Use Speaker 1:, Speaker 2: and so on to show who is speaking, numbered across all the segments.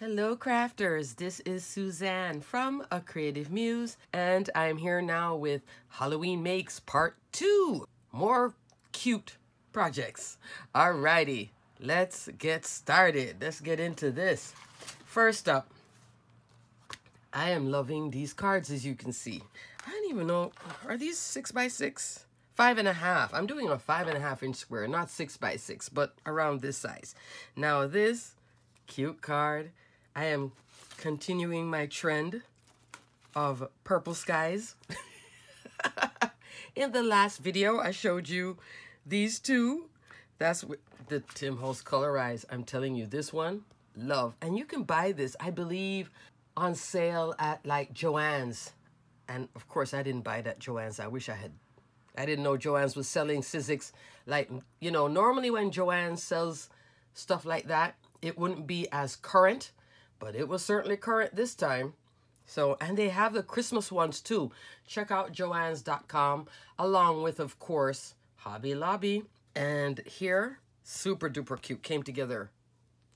Speaker 1: Hello crafters, this is Suzanne from A Creative Muse, and I'm here now with Halloween Makes Part 2. More cute projects. Alrighty, let's get started. Let's get into this. First up, I am loving these cards, as you can see. I don't even know, are these 6x6? 5.5. I'm doing a 5.5 inch square, not 6x6, but around this size. Now this cute card, I am continuing my trend of purple skies. In the last video, I showed you these two. That's the Tim Holtz Colorize. I'm telling you, this one, love. And you can buy this, I believe, on sale at like Joann's. And of course, I didn't buy it at Joann's. I wish I had. I didn't know Joann's was selling Sizzix. Like, you know, normally when Joann's sells stuff like that, it wouldn't be as current. But it was certainly current this time. So, and they have the Christmas ones too. Check out joanns.com, along with, of course, Hobby Lobby. And here, super duper cute. Came together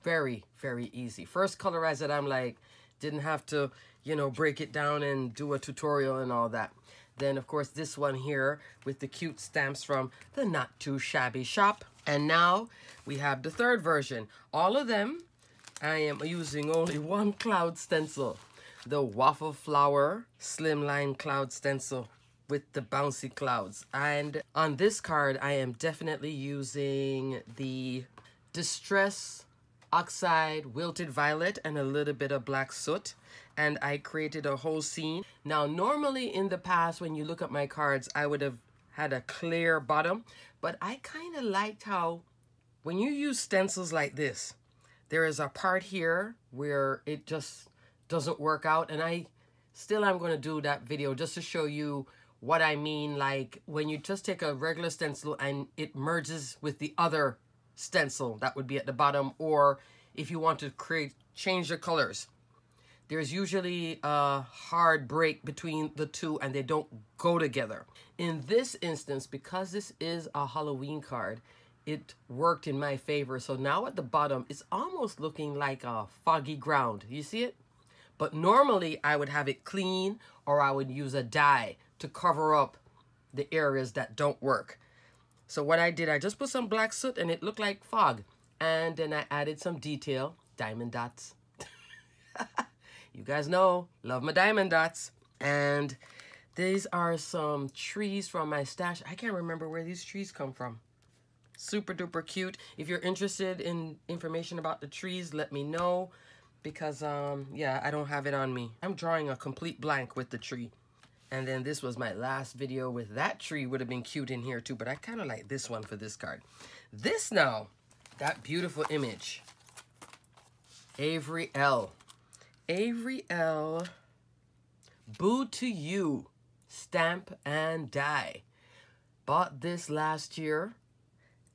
Speaker 1: very, very easy. First colorize that I'm like, didn't have to, you know, break it down and do a tutorial and all that. Then, of course, this one here with the cute stamps from the Not Too Shabby shop. And now we have the third version. All of them, I am using only one cloud stencil, the Waffle Flower Slimline Cloud Stencil with the bouncy clouds. And on this card, I am definitely using the Distress Oxide Wilted Violet and a little bit of black soot. And I created a whole scene. Now, normally in the past, when you look at my cards, I would have had a clear bottom. But I kind of liked how when you use stencils like this, there is a part here where it just doesn't work out. And I'm going to do that video just to show you what I mean. Like when you just take a regular stencil and it merges with the other stencil that would be at the bottom. Or if you want to change the colors, there's usually a hard break between the two and they don't go together. In this instance, because this is a Halloween card, it worked in my favor. So now at the bottom, it's almost looking like a foggy ground. You see it? But normally I would have it clean, or I would use a dye to cover up the areas that don't work. So what I did, I just put some black soot and it looked like fog. And then I added some detail, diamond dots. You guys know, love my diamond dots. And these are some trees from my stash. I can't remember where these trees come from. Super duper cute. If you're interested in information about the trees, let me know, because yeah, I don't have it on me. I'm drawing a complete blank with the tree. And then this was my last video with that tree. Would have been cute in here too, but I kind of like this one for this card. This now, that beautiful image, Avery L. Avery L. Boo to You Stamp and Die. Bought this last year.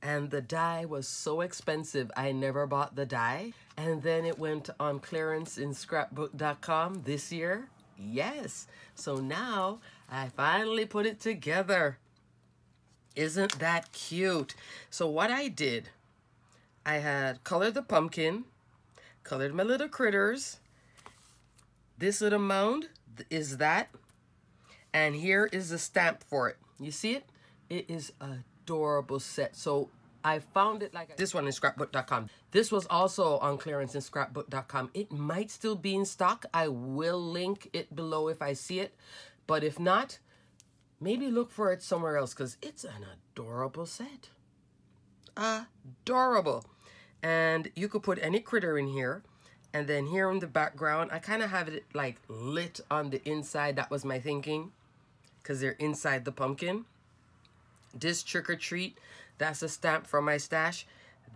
Speaker 1: And the die was so expensive, I never bought the die. And then it went on clearance in scrapbook.com this year. Yes. So now I finally put it together. Isn't that cute? So what I did, I had colored the pumpkin, colored my little critters. This little mound is that. And here is the stamp for it. You see it? It is a adorable set. So I found it like this one in scrapbook.com. This was also on clearance in scrapbook.com. It might still be in stock. I will link it below if I see it. But if not, maybe look for it somewhere else, because it's an adorable set. Adorable. And you could put any critter in here. And then here in the background, I kind of have it like lit on the inside. That was my thinking, because they're inside the pumpkin. This Trick or Treat, that's a stamp from my stash.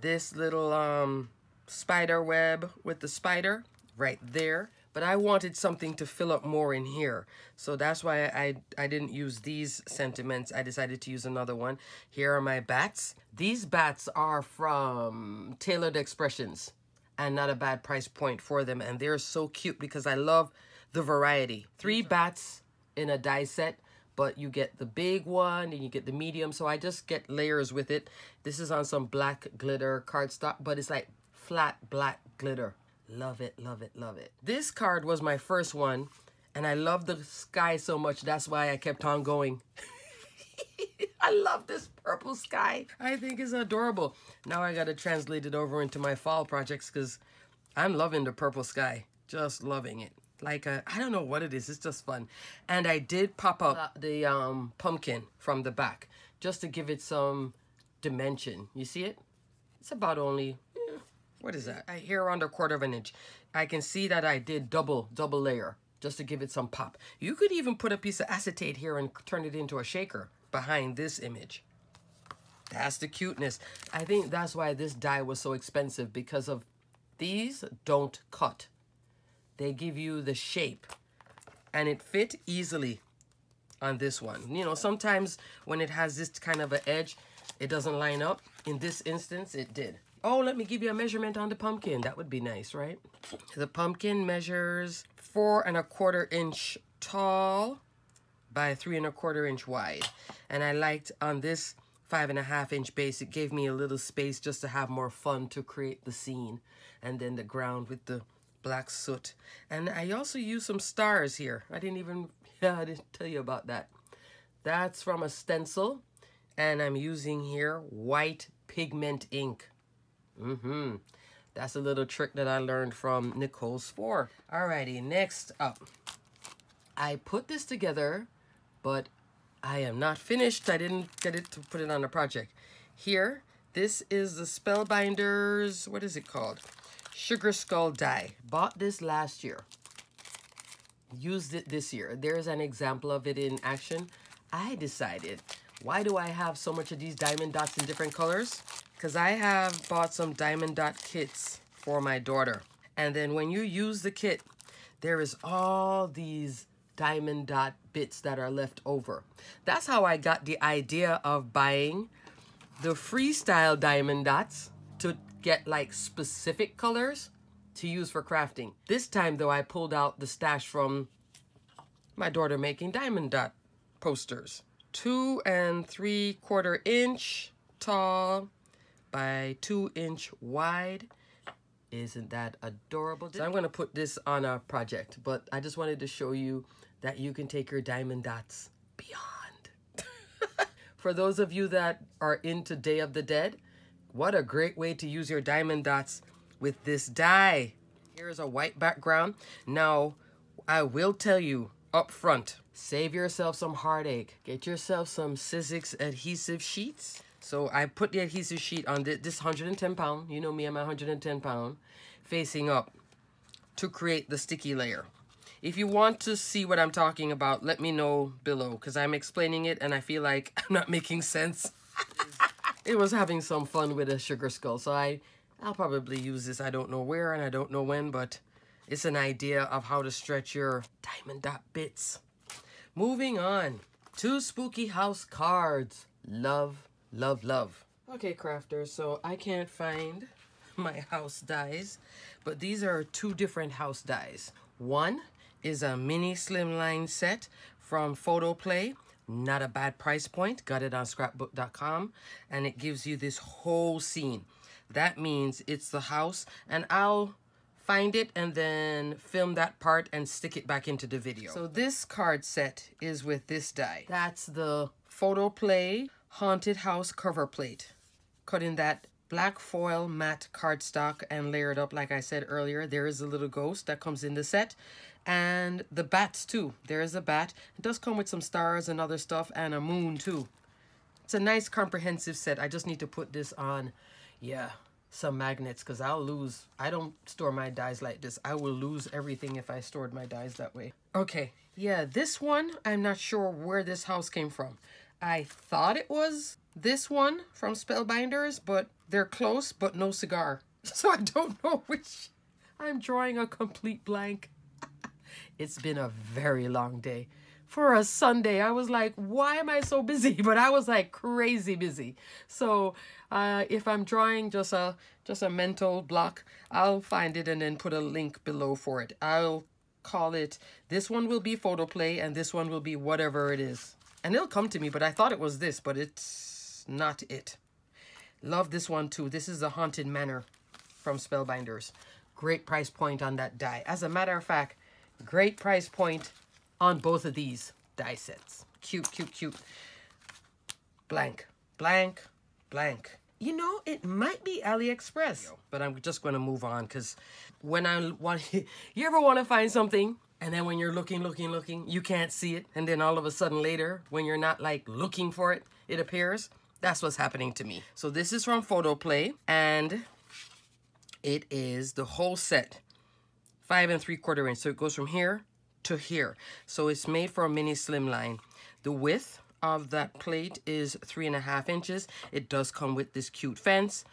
Speaker 1: This little spider web with the spider right there. But I wanted something to fill up more in here. So that's why I didn't use these sentiments. I decided to use another one. Here are my bats. These bats are from Tailored Expressions, and not a bad price point for them. And they're so cute because I love the variety. 3 bats in a die set. But you get the big one and you get the medium. So I just get layers with it. This is on some black glitter cardstock, but it's like flat black glitter. Love it, love it, love it. This card was my first one, and I love the sky so much. That's why I kept on going. I love this purple sky. I think it's adorable. Now I got to translate it over into my fall projects because I'm loving the purple sky. Just loving it. Like I don't know what it is. It's just fun. And I did pop up the pumpkin from the back just to give it some dimension. You see it? It's about only, what is that? Here around 1/4 of an inch. I can see that I did double layer just to give it some pop. You could even put a piece of acetate here and turn it into a shaker behind this image. That's the cuteness. I think that's why this die was so expensive, because of these don't cut. They give you the shape, and it fit easily on this one. You know, sometimes when it has this kind of an edge, it doesn't line up. In this instance, it did. Oh, let me give you a measurement on the pumpkin. That would be nice, right? The pumpkin measures 4 1/4 inch tall by 3 1/4 inch wide. And I liked on this 5 1/2 inch base, it gave me a little space just to have more fun to create the scene. And then the ground with the black soot. And I also used some stars here. I didn't tell you about that. That's from a stencil. And I'm using here white pigment ink. That's a little trick that I learned from Nicole's 4. Alrighty, next up. I put this together, but I am not finished. I didn't get it to put it on the project. Here, this is the Spellbinders, what is it called? Sugar Skull die. Bought this last year. Used it this year. There's an example of it in action. I decided, why do I have so much of these diamond dots in different colors? Because I have bought some diamond dot kits for my daughter. And then when you use the kit, there is all these diamond dot bits that are left over. That's how I got the idea of buying the freestyle diamond dots to get like specific colors to use for crafting. This time though, I pulled out the stash from my daughter making diamond dot posters. 2 3/4 inch tall by 2 inch wide. Isn't that adorable? So I'm going to put this on a project, but I just wanted to show you that you can take your diamond dots beyond. For those of you that are into Day of the Dead, what a great way to use your diamond dots with this die. Here's a white background. Now, I will tell you up front, save yourself some heartache. Get yourself some Sizzix adhesive sheets. So I put the adhesive sheet on this 110 pound. You know me, I'm 110 pound. Facing up to create the sticky layer. If you want to see what I'm talking about, let me know below, because I'm explaining it and I feel like I'm not making sense. It was having some fun with a sugar skull, so I'll probably use this. I don't know where and I don't know when, but it's an idea of how to stretch your diamond dot bits. Moving on to spooky house cards. Love, love, love. Okay, crafters, so I can't find my house dies, but these are 2 different house dies. One is a mini slimline set from Photoplay. Not a bad price point. Got it on scrapbook.com, and it gives you this whole scene. That means it's the house, and I'll find it and then film that part and stick it back into the video. So this card set is with this die. That's the Photoplay Haunted House cover plate. Cut in that black foil matte cardstock and layered up like I said earlier. There is a little ghost that comes in the set. And the bats too. There is a bat. It does come with some stars and other stuff and a moon too. It's a nice comprehensive set. I just need to put this on, some magnets, because I'll lose. I don't store my dies like this. I will lose everything if I stored my dies that way. Okay, yeah, this one, I'm not sure where this house came from. I thought it was this one from Spellbinders, but they're close, but no cigar. So I don't know which. I'm drawing a complete blank. It's been a very long day. For a Sunday, I was like, why am I so busy? But I was like crazy busy. So if I'm drawing just a mental block, I'll find it and then put a link below for it. I'll call it, this one will be Photoplay and this one will be whatever it is. And it'll come to me, but I thought it was this, but it's not it. Love this one too. This is the Haunted Manor from Spellbinders. great price point on that die. As a matter of fact, great price point on both of these die sets. Cute, cute, cute. Blank, blank, blank. You know, it might be AliExpress, but I'm just going to move on because when I want, you ever want to find something and then when you're looking, you can't see it. And then all of a sudden later, when you're not like looking for it, it appears. That's what's happening to me. So this is from Photoplay and it is the whole set, 5 3/4 inch. So it goes from here to here. So it's made for a mini slimline. The width of that plate is 3.5 inches. It does come with this cute fence.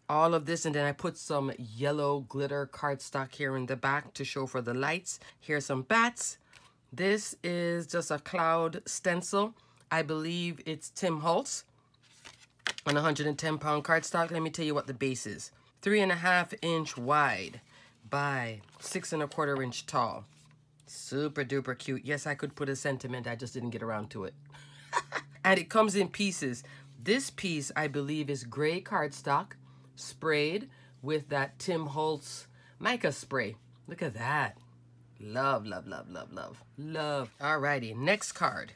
Speaker 1: All of this, and then I put some yellow glitter cardstock here in the back to show for the lights. Here's some bats. This is just a cloud stencil. I believe it's Tim Holtz on 110-pound cardstock. Let me tell you what the base is. 3.5 inch wide by 6 1/4 inch tall. Super duper cute. Yes, I could put a sentiment. I just didn't get around to it. And it comes in pieces. This piece, I believe, is gray cardstock sprayed with that Tim Holtz mica spray. Look at that. Love, love, love, love, love, love. Alrighty, next card.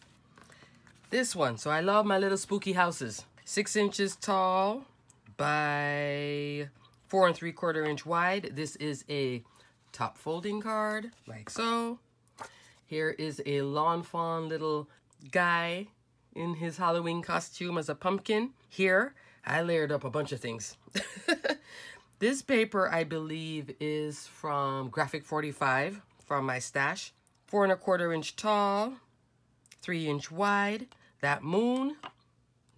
Speaker 1: This one. So I love my little spooky houses. 6 inches tall by 4 3/4 inch wide. This is a top folding card, like so. Here is a lawn fawn little guy in his Halloween costume as a pumpkin. Here, I layered up a bunch of things. This paper, I believe, is from Graphic 45 from my stash. 4 1/4 inch tall, 3 inch wide. That moon,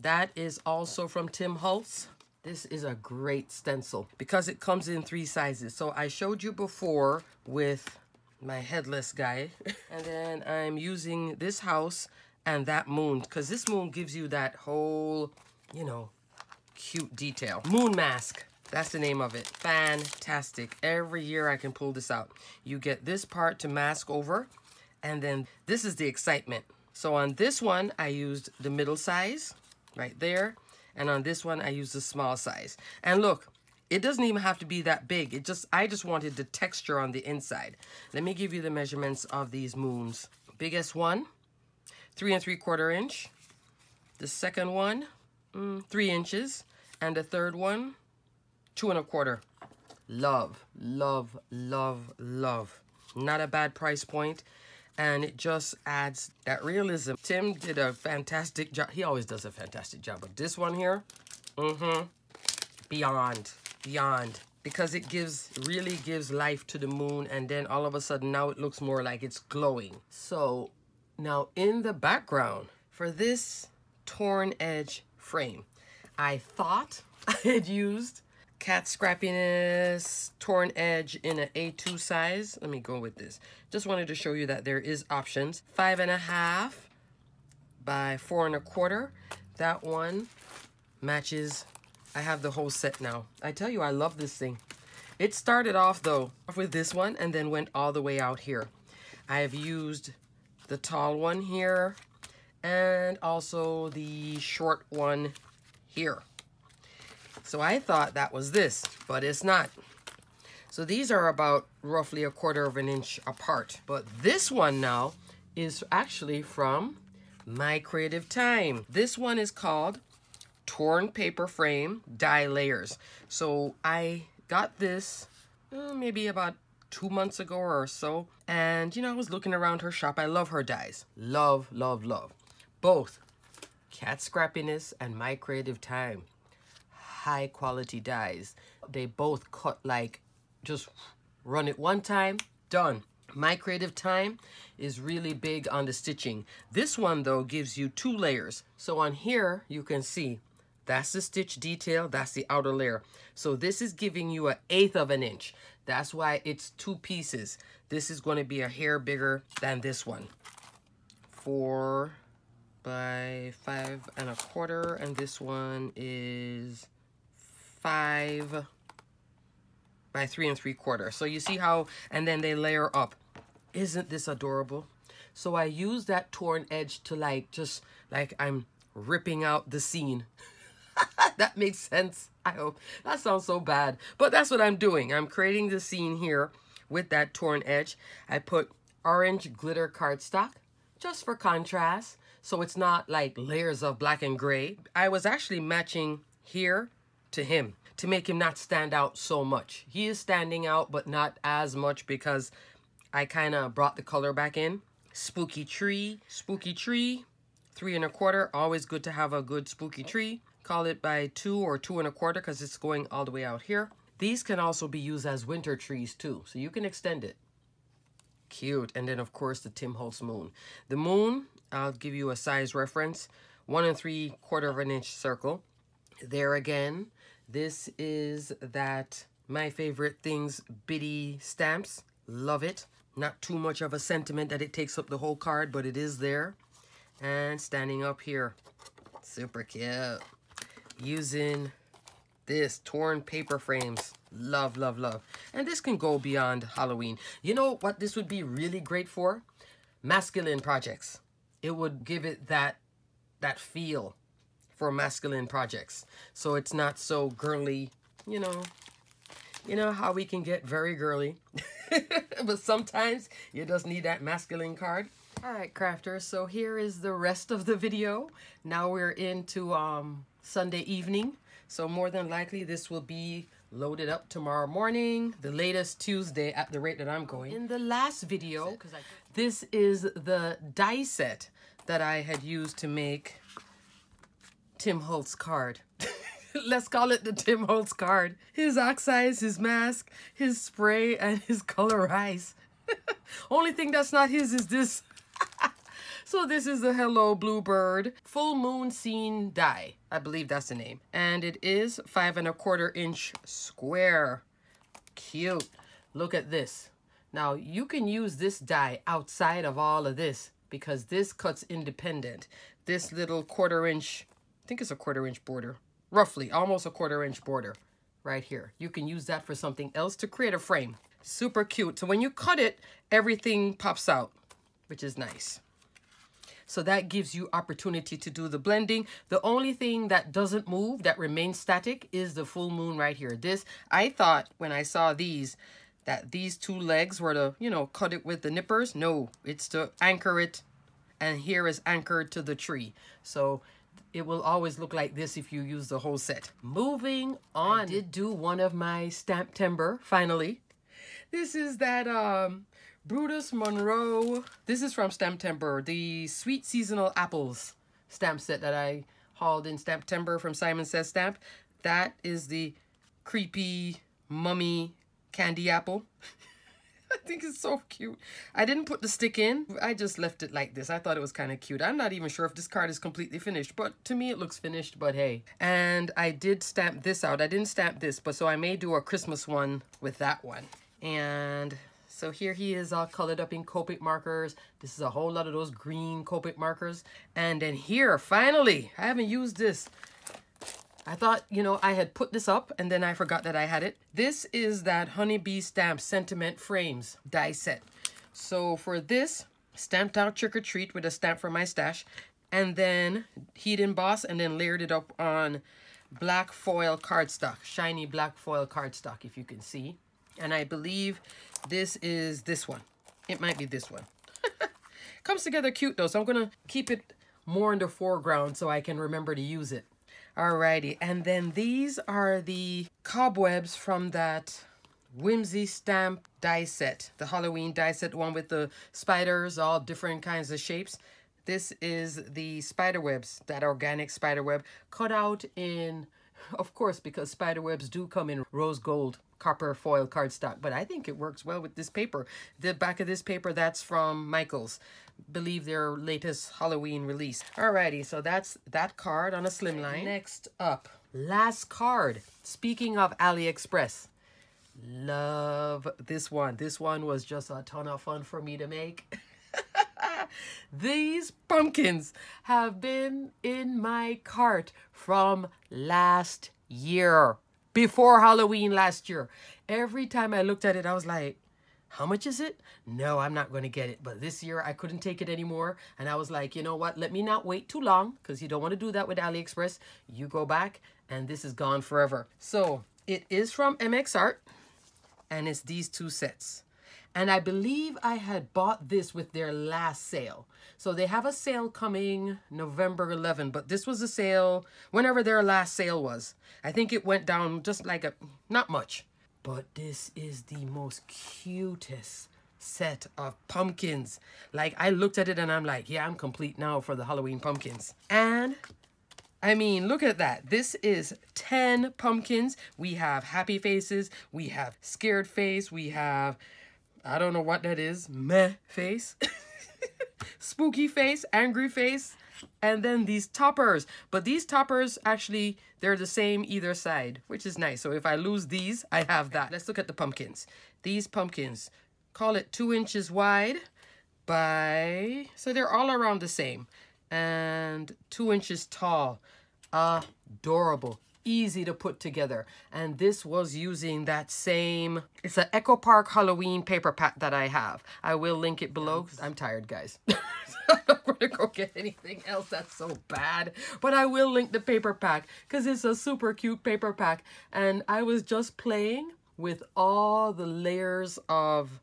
Speaker 1: that is also from Tim Holtz. This is a great stencil because it comes in 3 sizes. So I showed you before with my headless guy. And then I'm using this house and that moon because this moon gives you that whole, you know, cute detail. Moon mask. That's the name of it. Fantastic. Every year I can pull this out. You get this part to mask over. And then this is the excitement. So on this one, I used the middle size right there. And on this one, I used the small size. And look, it doesn't even have to be that big. I just wanted the texture on the inside. Let me give you the measurements of these moons. Biggest one, 3 3/4 inch. The second one, 3 inches. And the third one, 2 1/4. Love, love, love, love. Not a bad price point. And it just adds that realism. Tim did a fantastic job. He always does a fantastic job. But this one here, beyond. Because it really gives life to the moon. And then all of a sudden, now it looks more like it's glowing. So now in the background, for this torn edge frame, I thought I had used Cat Scrappiness Torn Edge in an A2 size. Let me go with this. Just wanted to show you that there is options. 5.5 by 4 1/4. That one matches. I have the whole set now. I tell you, I love this thing. It started off though with this one and then went all the way out here. I have used the tall one here and also the short one here. So I thought that was this, but it's not. So these are about roughly 1/4 inch apart. But this one now is actually from My Creative Time. This one is called Torn Paper Frame Die Layers. So I got this maybe about 2 months ago or so. And, you know, I was looking around her shop. I love her dies. Love, love, love. Both Cat Scrappiness and My Creative Time. High quality dies. They both cut like, just run it one time, done. My Creative Time is really big on the stitching. This one though gives you 2 layers. So on here you can see that's the stitch detail, that's the outer layer. So this is giving you 1/8 of an inch. That's why it's 2 pieces. This is going to be a hair bigger than this one. 4 by 5 1/4, and this one is 5 by 3 3/4. So you see how, and then they layer up. Isn't this adorable? So I use that torn edge to like, just like I'm ripping out the scene. That makes sense. I hope. That sounds so bad. But that's what I'm doing. I'm creating the scene here with that torn edge. I put orange glitter cardstock just for contrast. So it's not like layers of black and gray. I was actually matching here to him to make him not stand out so much. He is standing out, but not as much because I kind of brought the color back in. Spooky tree, 3 1/4. Always good to have a good spooky tree. Call it by 2 or 2 1/4 because it's going all the way out here. These can also be used as winter trees too, so you can extend it. Cute. And then of course the Tim Holtz moon. The moon, I'll give you a size reference, 1 3/4 inch circle. There again, this is that My Favorite Things bitty stamps. Love it. Not too much of a sentiment that it takes up the whole card, but it is there. And standing up here, super cute. Using this torn paper frames. Love, love, love. And this can go beyond Halloween. You know what this would be really great for? Masculine projects. It would give it that feel for masculine projects. So it's not so girly, you know how we can get very girly. But sometimes you just need that masculine card. All right, crafters, so here is the rest of the video. Now we're into Sunday evening. So more than likely this will be loaded up tomorrow morning, the latest Tuesday at the rate that I'm going. In the last video, this is the die set that I had used to make Tim Holtz card. Let's call it the Tim Holtz card. His oxides, his mask, his spray, and his colorize. Only thing that's not his is this. So this is the Hello Bluebird Full Moon Scene die. I believe that's the name. And it is 5 1/4 inch square. Cute. Look at this. Now you can use this die outside of all of this because this cuts independent. This little 1/4 inch, I think it's a 1/4 inch border. Roughly, almost a 1/4 inch border right here. You can use that for something else to create a frame. Super cute. So when you cut it, everything pops out, which is nice. So that gives you opportunity to do the blending. The only thing that doesn't move, that remains static, is the full moon right here. This, I thought when I saw these, that these two legs were to, you know, cut it with the nippers. No, it's to anchor it. And here is anchored to the tree. So it will always look like this if you use the whole set. Moving on. I did do one of my Stamp-tember, finally. This is that Brutus Monroe. This is from Stamp-tember, the Sweet Seasonal Apples stamp set that I hauled in Stamp-tember from Simon Says Stamp. That is the creepy mummy candy apple. I think it's so cute. I didn't put the stick in. I just left it like this. I thought it was kind of cute. I'm not even sure if this card is completely finished, but to me it looks finished, but hey. And I did stamp this out. I didn't stamp this, but so I may do a Christmas one with that one. And so here he is all colored up in Copic markers. This is a whole lot of those green Copic markers. And then here, finally, I haven't used this. I thought, you know, I had put this up and then I forgot that I had it. This is that Honeybee Stamp Sentiment Frames die set. So for this, stamped out Trick or Treat with a stamp from my stash, and then heat embossed and then layered it up on black foil cardstock, shiny black foil cardstock, if you can see. And I believe this is this one. It might be this one. Comes together cute though, so I'm gonna keep it more in the foreground so I can remember to use it. Alrighty, and then these are the Cobwebs from that Whimsy Stamp die set, the Halloween die set, one with the spiders, all different kinds of shapes. This is the Spiderwebs, that organic spiderweb, cut out in, of course, because spiderwebs do come in rose gold copper foil cardstock, but I think it works well with this paper. The back of this paper, that's from Michaels. Believe their latest Halloween release. Alrighty, so that's that card on a slimline. Next up, last card. Speaking of AliExpress, love this one. This one was just a ton of fun for me to make. These pumpkins have been in my cart from last year, before Halloween last year. Every time I looked at it, I was like, How much is it? No, I'm not going to get it. But this year I couldn't take it anymore. And I was like, you know what? Let me not wait too long, because you don't want to do that with AliExpress. You go back and this is gone forever. So it is from MX Art, and it's these two sets. And I believe I had bought this with their last sale. So they have a sale coming November 11, but this was a sale whenever their last sale was. I think it went down just like not much. But this is the most cutest set of pumpkins. Like, I looked at it and I'm like, yeah, I'm complete now for the Halloween pumpkins. And I mean, look at that. This is 10 pumpkins. We have happy faces. We have scared face. We have, I don't know what that is, meh face. Spooky face, angry face. And then these toppers. But these toppers, actually, they're the same either side, which is nice. So if I lose these, I have that. Let's look at the pumpkins. These pumpkins, call it 2 inches wide by, so they're all around the same. And 2 inches tall. Adorable. Easy to put together. And this was using that same, it's an Echo Park Halloween paper pack that I have. I will link it below. I'm tired, guys. I'm not going to go get anything else. That's so bad. But I will link the paper pack because it's a super cute paper pack. And I was just playing with all the layers of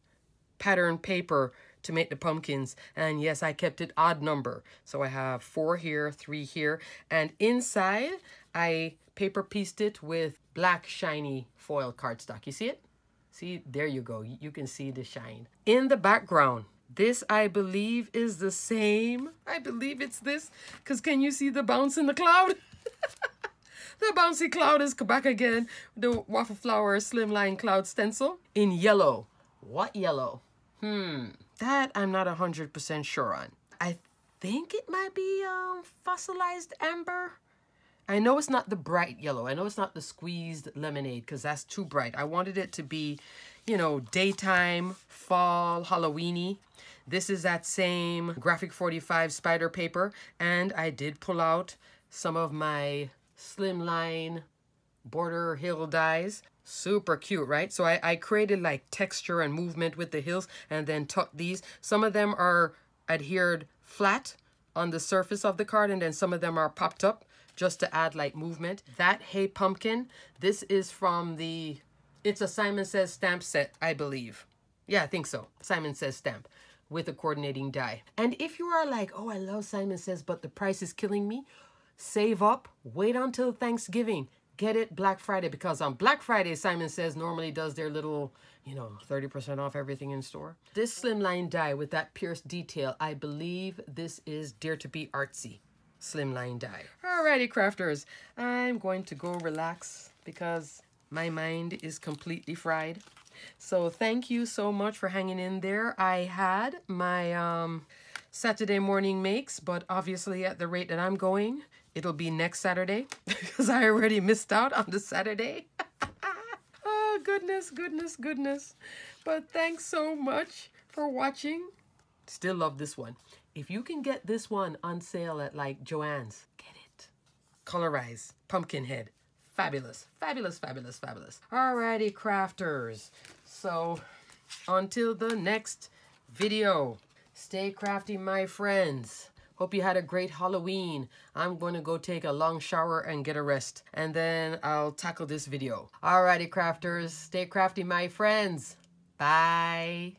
Speaker 1: pattern paper to make the pumpkins. And yes, I kept it odd number. So I have 4 here, 3 here. And inside, I paper pieced it with black shiny foil cardstock. You see it? See, there you go. You can see the shine. In the background, this I believe is the same. I believe it's this. Because can you see the bounce in the cloud? The bouncy cloud is back again. The waffle flower slimline cloud stencil in yellow. What yellow? That I'm not 100% sure on. I think it might be fossilized amber. I know it's not the bright yellow. I know it's not the squeezed lemonade because that's too bright. I wanted it to be, you know, daytime, fall, Halloween-y. This is that same Graphic 45 spider paper. And I did pull out some of my slimline border hill dies. Super cute, right? So I created like texture and movement with the hills and then tucked these. Some of them are adhered flat on the surface of the card, and then some of them are popped up just to add like movement. That Hey Pumpkin, this is from the, it's a Simon Says stamp set, I believe. Yeah, I think so. Simon Says stamp with a coordinating die. And if you are like, oh, I love Simon Says, but the price is killing me, save up, wait until Thanksgiving. Get it Black Friday, because on Black Friday, Simon Says normally does their little, you know, 30% off everything in store. This slimline die with that pierced detail, I believe this is Dare to Be Artsy slimline die. Alrighty, crafters, I'm going to go relax because my mind is completely fried. So thank you so much for hanging in there. I had my Saturday morning makes, but obviously at the rate that I'm going, it'll be next Saturday because I already missed out on the Saturday. Oh, goodness, goodness, goodness. But thanks so much for watching. Still love this one. If you can get this one on sale at like Joann's, get it. Colorize, pumpkin head. Fabulous, fabulous, fabulous, fabulous. Alrighty, crafters. So until the next video, stay crafty, my friends. Hope you had a great Halloween. I'm going to go take a long shower and get a rest. And then I'll tackle this video. Alrighty, crafters. Stay crafty, my friends. Bye.